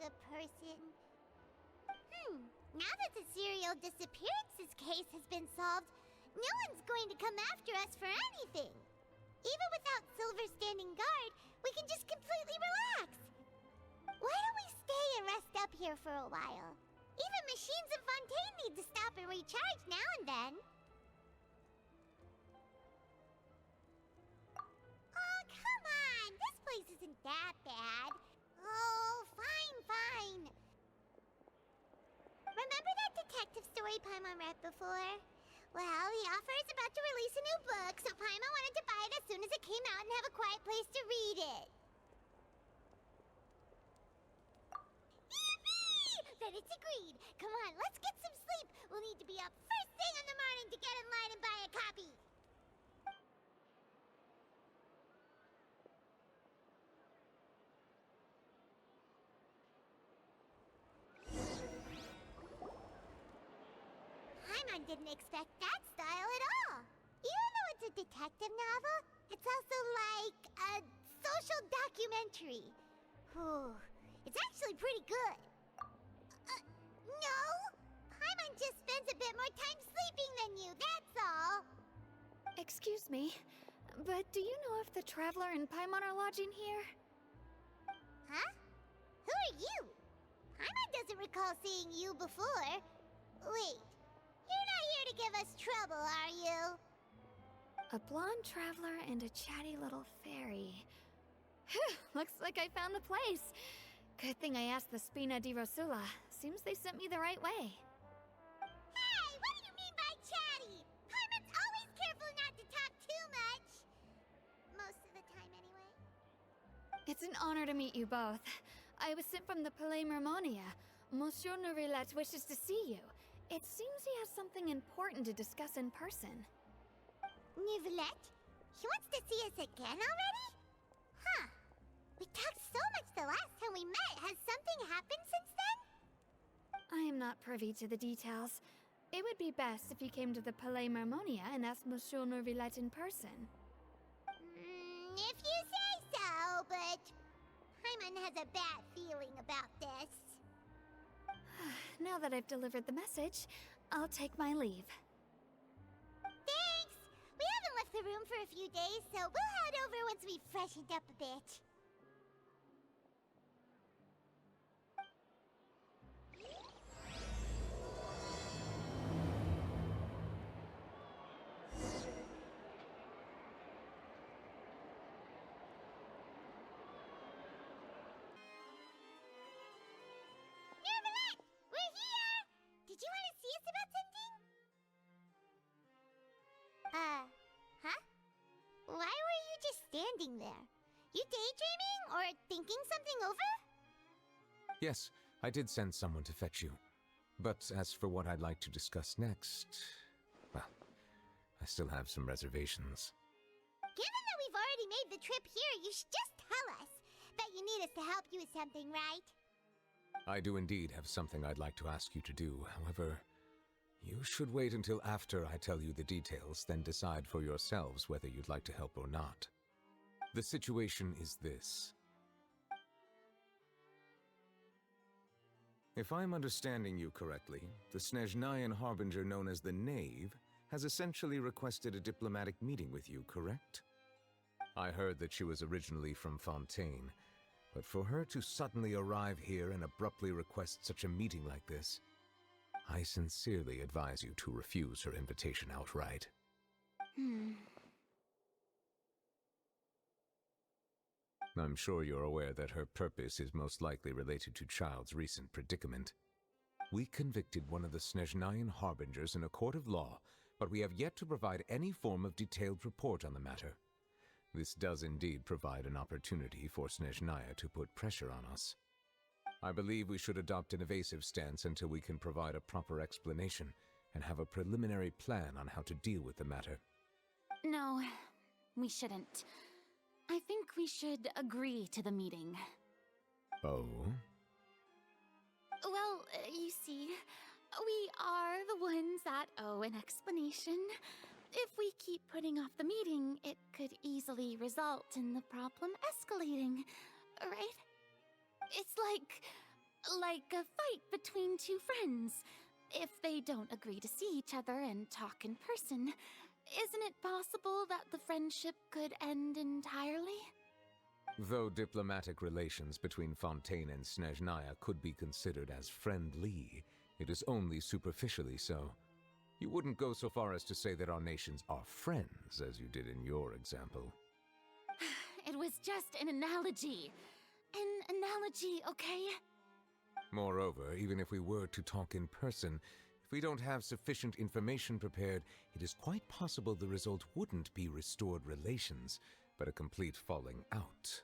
the person. Now that the serial disappearances case has been solved, no one's going to come after us for anything. Even without Silver standing guard, we can just completely relax. Why don't we stay and rest up here for a while? Even machines in Fontaine need to stop and recharge now and then. Oh, come on! This place isn't that bad. Oh, fine. Remember that detective story Paimon read before? Well, the author is about to release a new book, so Paimon wanted to buy it as soon as it came out and have a quiet place to read it. Yippee! Then it's agreed. Come on, let's get some sleep. We'll need to be up first thing in the morning to get in line and buy a copy. Paimon didn't expect that style at all. Even though it's a detective novel, it's also like a social documentary. Whew, it's actually pretty good. No! Paimon just spends a bit more time sleeping than you, that's all. Excuse me, but do you know if the Traveler and Paimon are lodging here? Huh? Who are you? Paimon doesn't recall seeing you before. Wait, you're not here to give us trouble, are you? A blonde traveler and a chatty little fairy. Phew, looks like I found the place. Good thing I asked the Spina di Rosula. Seems they sent me the right way. Hey, what do you mean by chatty? Paimon's always careful not to talk too much. Most of the time, anyway. It's an honor to meet you both. I was sent from the Palais Mermonia. Monsieur Neuvillette wishes to see you. It seems he has something important to discuss in person. Neuvillette? He wants to see us again already? Huh. We talked so much the last time we met. Has something happened since then? I am not privy to the details. It would be best if you came to the Palais Mermonia and asked Monsieur Neuvillette in person. If you say so, but Paimon has a bad feeling about this. Now that I've delivered the message, I'll take my leave. Thanks! We haven't left the room for a few days, so we'll head over once we've freshened up a bit. Neuvillette! We're here! Did you want to see us about something? Huh? Why were you just standing there? You daydreaming or thinking something over? Yes, I did send someone to fetch you. But as for what I'd like to discuss next, well, I still have some reservations. Given that we've already made the trip here, you should just tell us. Bet you need us to help you with something, right? I do indeed have something I'd like to ask you to do. However, you should wait until after I tell you the details, then decide for yourselves whether you'd like to help or not. The situation is this. If I'm understanding you correctly, the Snezhnayan harbinger known as the Knave has essentially requested a diplomatic meeting with you, correct? I heard that she was originally from Fontaine, but for her to suddenly arrive here and abruptly request such a meeting like this, I sincerely advise you to refuse her invitation outright. I'm sure you're aware that her purpose is most likely related to Child's recent predicament. We convicted one of the Snezhnayan harbingers in a court of law, but we have yet to provide any form of detailed report on the matter. This does indeed provide an opportunity for Snezhnaya to put pressure on us. I believe we should adopt an evasive stance until we can provide a proper explanation and have a preliminary plan on how to deal with the matter. No, we shouldn't. I think we should agree to the meeting. Oh? Well, you see, we are the ones that owe an explanation. If we keep putting off the meeting, it could easily result in the problem escalating, right? It's like Like a fight between two friends. If they don't agree to see each other and talk in person, isn't it possible that the friendship could end entirely? Though diplomatic relations between Fontaine and Snezhnaya could be considered as friendly, it is only superficially so. You wouldn't go so far as to say that our nations are friends, as you did in your example. It was just an analogy. An analogy, okay? Moreover, even if we were to talk in person, if we don't have sufficient information prepared, it is quite possible the result wouldn't be restored relations, but a complete falling out.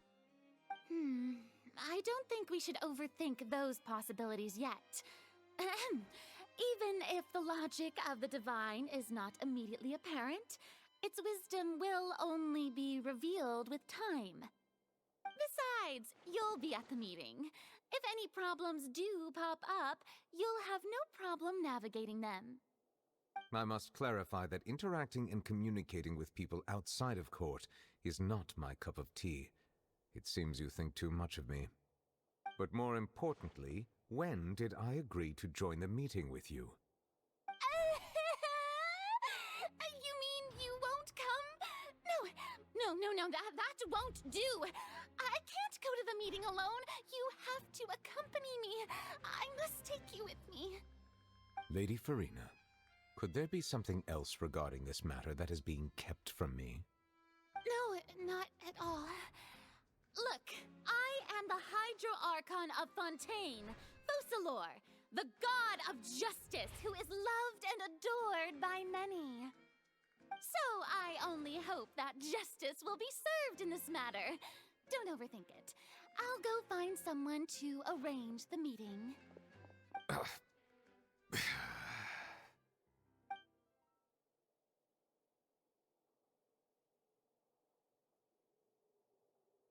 I don't think we should overthink those possibilities yet. Even if the logic of the divine is not immediately apparent, its wisdom will only be revealed with time. Besides, you'll be at the meeting. If any problems do pop up, you'll have no problem navigating them. I must clarify that interacting and communicating with people outside of court is not my cup of tea. It seems you think too much of me. But more importantly, when did I agree to join the meeting with you? You mean you won't come? No, that won't do. I can't go to the meeting alone. You have to accompany me. I must take you with me. Lady Farina, could there be something else regarding this matter that is being kept from me? No, not at all. Look, I am the Hydro-Archon of Fontaine, Focalor, the god of justice who is loved and adored by many. So I only hope that justice will be served in this matter. Don't overthink it. I'll go find someone to arrange the meeting.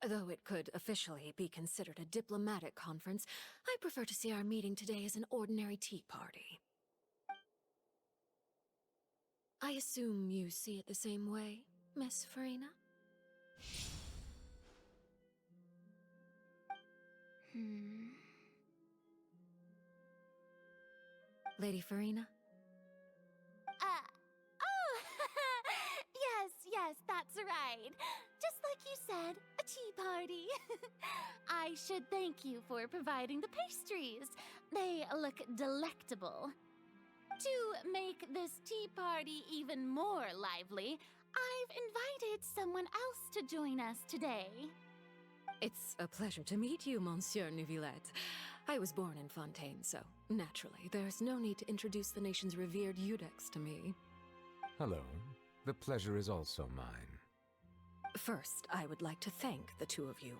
Though it could officially be considered a diplomatic conference, I prefer to see our meeting today as an ordinary tea party. I assume you see it the same way, Miss Farina? Lady Farina? Yes, that's right. Just like you said, a tea party. I should thank you for providing the pastries. They look delectable. To make this tea party even more lively, I've invited someone else to join us today. It's a pleasure to meet you, Monsieur Neuvillette. I was born in Fontaine, so naturally, there's no need to introduce the nation's revered Eudex to me. Hello. The pleasure is also mine. First, I would like to thank the two of you.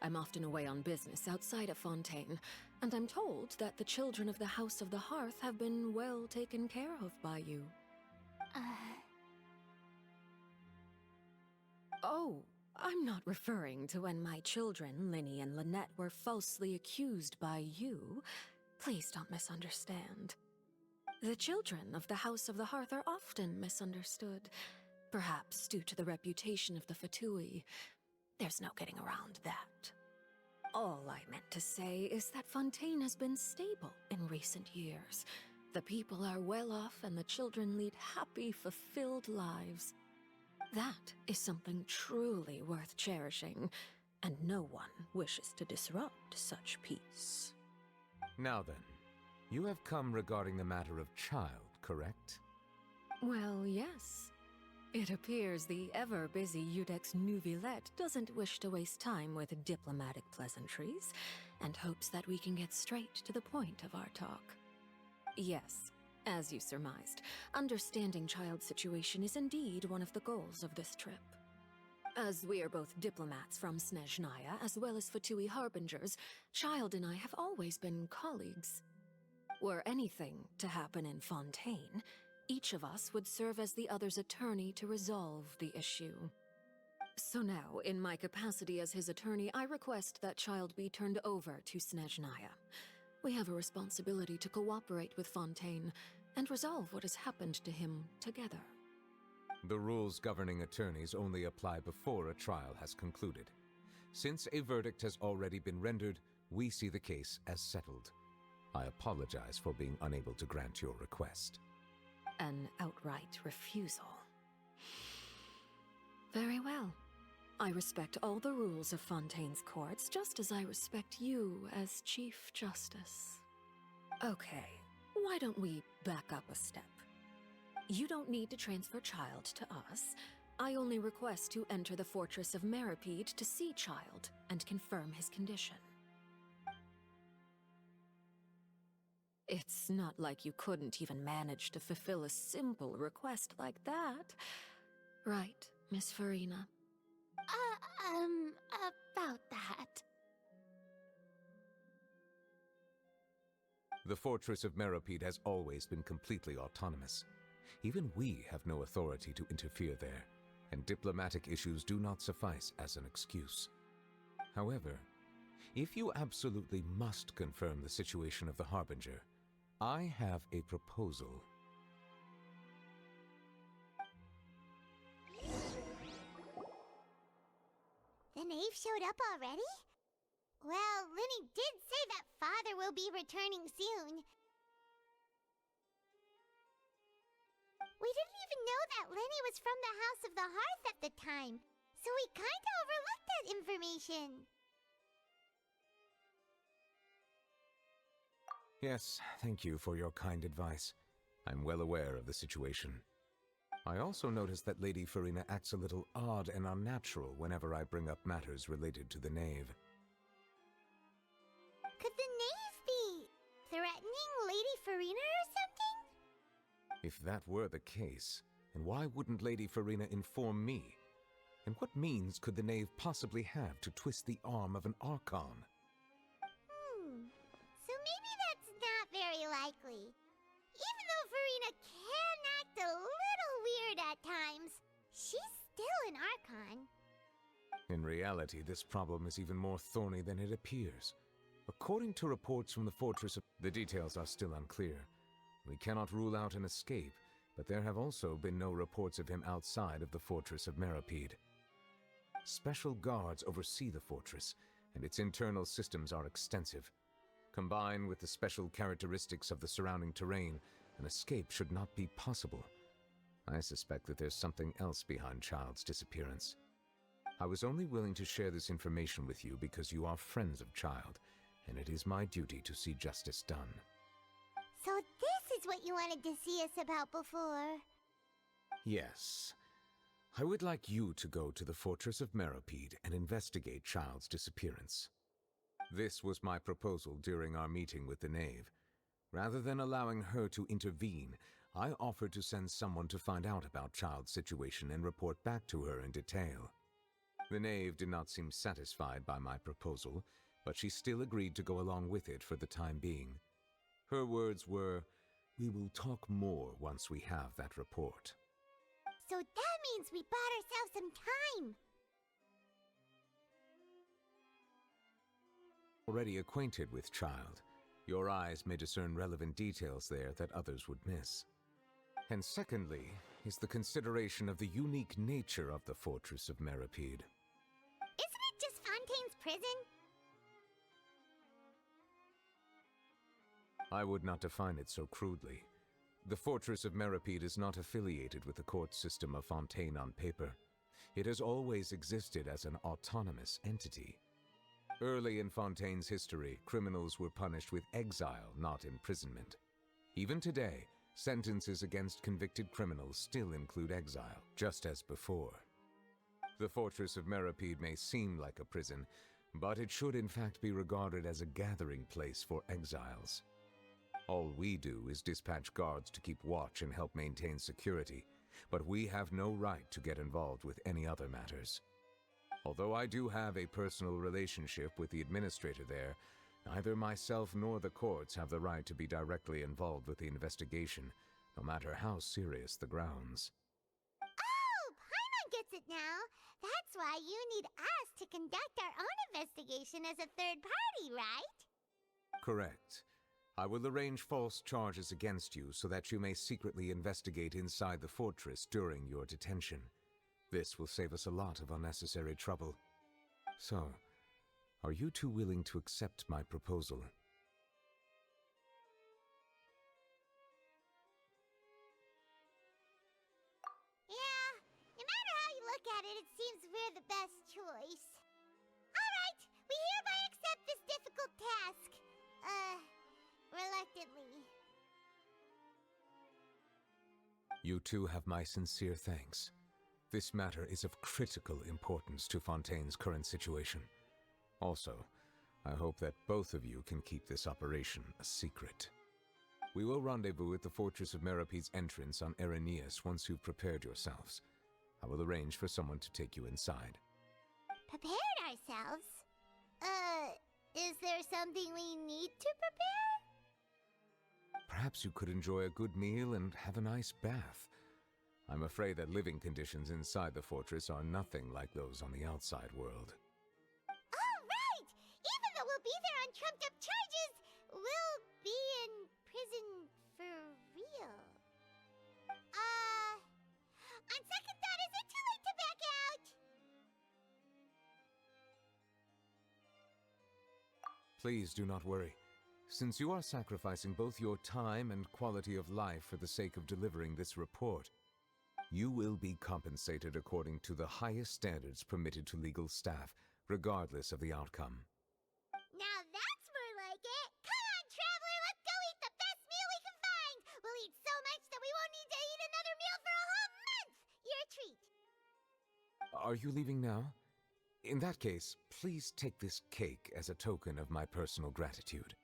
I'm often away on business outside of Fontaine, and I'm told that the children of the House of the Hearth have been well taken care of by you. Oh, I'm not referring to when my children, Linny and Lynette, were falsely accused by you. Please don't misunderstand. The children of the House of the Hearth are often misunderstood, perhaps due to the reputation of the Fatui. There's no getting around that. All I meant to say is that Fontaine has been stable in recent years. The people are well off and the children lead happy, fulfilled lives. That is something truly worth cherishing, and no one wishes to disrupt such peace. Now then. You have come regarding the matter of child, correct? Well, yes. It appears the ever-busy Eudex Neuvillette doesn't wish to waste time with diplomatic pleasantries, and hopes that we can get straight to the point of our talk. Yes, as you surmised, understanding child's situation is indeed one of the goals of this trip. As we are both diplomats from Snezhnaya, as well as Fatui harbingers, Child and I have always been colleagues. Were anything to happen in Fontaine, each of us would serve as the other's attorney to resolve the issue. So now, in my capacity as his attorney, I request that Child be turned over to Snezhnaya. We have a responsibility to cooperate with Fontaine and resolve what has happened to him together. The rules governing attorneys only apply before a trial has concluded. Since a verdict has already been rendered, we see the case as settled. I apologize for being unable to grant your request. An outright refusal. Very well. I respect all the rules of Fontaine's courts, just as I respect you as Chief Justice. Okay, why don't we back up a step? You don't need to transfer Child to us. I only request to enter the Fortress of Meripede to see Child and confirm his condition. It's not like you couldn't even manage to fulfill a simple request like that. Right, Miss Farina? About that. The Fortress of Meripede has always been completely autonomous. Even we have no authority to interfere there, and diplomatic issues do not suffice as an excuse. However, if you absolutely must confirm the situation of the Harbinger, I have a proposal. The knave showed up already? Well, Lenny did say that Father will be returning soon. We didn't even know that Lenny was from the House of the Hearth at the time, so we kinda overlooked that information. Yes, thank you for your kind advice. I'm well aware of the situation. I also noticed that Lady Farina acts a little odd and unnatural whenever I bring up matters related to the knave. Could the knave be threatening Lady Farina or something? If that were the case, then why wouldn't Lady Farina inform me? And what means could the knave possibly have to twist the arm of an Archon? So maybe that's not very likely. Even though Farina can act a little weird at times, she's still an Archon. In reality, this problem is even more thorny than it appears. According to reports from the Fortress of... The details are still unclear. We cannot rule out an escape, but there have also been no reports of him outside of the Fortress of Meripede. Special guards oversee the fortress, and its internal systems are extensive. Combined with the special characteristics of the surrounding terrain, an escape should not be possible. I suspect that there's something else behind Child's disappearance. I was only willing to share this information with you because you are friends of Child, and it is my duty to see justice done. So this is what you wanted to see us about before. Yes. I would like you to go to the Fortress of Meripede and investigate Child's disappearance. This was my proposal during our meeting with the knave. Rather than allowing her to intervene, I offered to send someone to find out about Child's situation and report back to her in detail. The knave did not seem satisfied by my proposal, but she still agreed to go along with it for the time being. Her words were, "We will talk more once we have that report." So that means we bought ourselves some time. Already acquainted with Child, your eyes may discern relevant details there that others would miss. And secondly, is the consideration of the unique nature of the Fortress of Meripede. Isn't it just Fontaine's prison? I would not define it so crudely. The Fortress of Meripede is not affiliated with the court system of Fontaine on paper. It has always existed as an autonomous entity. Early in Fontaine's history, criminals were punished with exile, not imprisonment. Even today, sentences against convicted criminals still include exile, just as before. The Fortress of Meripede may seem like a prison, but it should in fact be regarded as a gathering place for exiles. All we do is dispatch guards to keep watch and help maintain security, but we have no right to get involved with any other matters. Although I do have a personal relationship with the administrator there, neither myself nor the courts have the right to be directly involved with the investigation, no matter how serious the grounds. Oh, Paimon gets it now. That's why you need us to conduct our own investigation as a third party, right? Correct. I will arrange false charges against you so that you may secretly investigate inside the fortress during your detention. This will save us a lot of unnecessary trouble. So, Are you two willing to accept my proposal? Yeah, no matter how you look at it, it seems we're the best choice. Alright, we hereby accept this difficult task. Reluctantly. You two have my sincere thanks. This matter is of critical importance to Fontaine's current situation. Also, I hope that both of you can keep this operation a secret. We will rendezvous at the Fortress of Merope's entrance on Erinius once you've prepared yourselves. I will arrange for someone to take you inside. Prepared ourselves? Is there something we need to prepare? Perhaps you could enjoy a good meal and have a nice bath. I'm afraid that living conditions inside the fortress are nothing like those on the outside world. Oh, right! Even though we'll be there on trumped-up charges, we'll be in prison for real. On second thought, is it too late to back out? Please do not worry. Since you are sacrificing both your time and quality of life for the sake of delivering this report, you will be compensated according to the highest standards permitted to legal staff, regardless of the outcome. Now that's more like it! Come on, traveler, let's go eat the best meal we can find! We'll eat so much that we won't need to eat another meal for a whole month! Your treat! Are you leaving now? In that case, please take this cake as a token of my personal gratitude.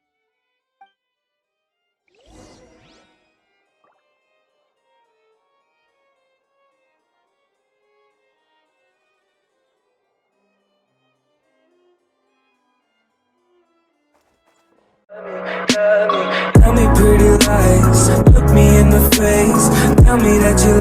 Tell me pretty lies, look me in the face. Tell me that you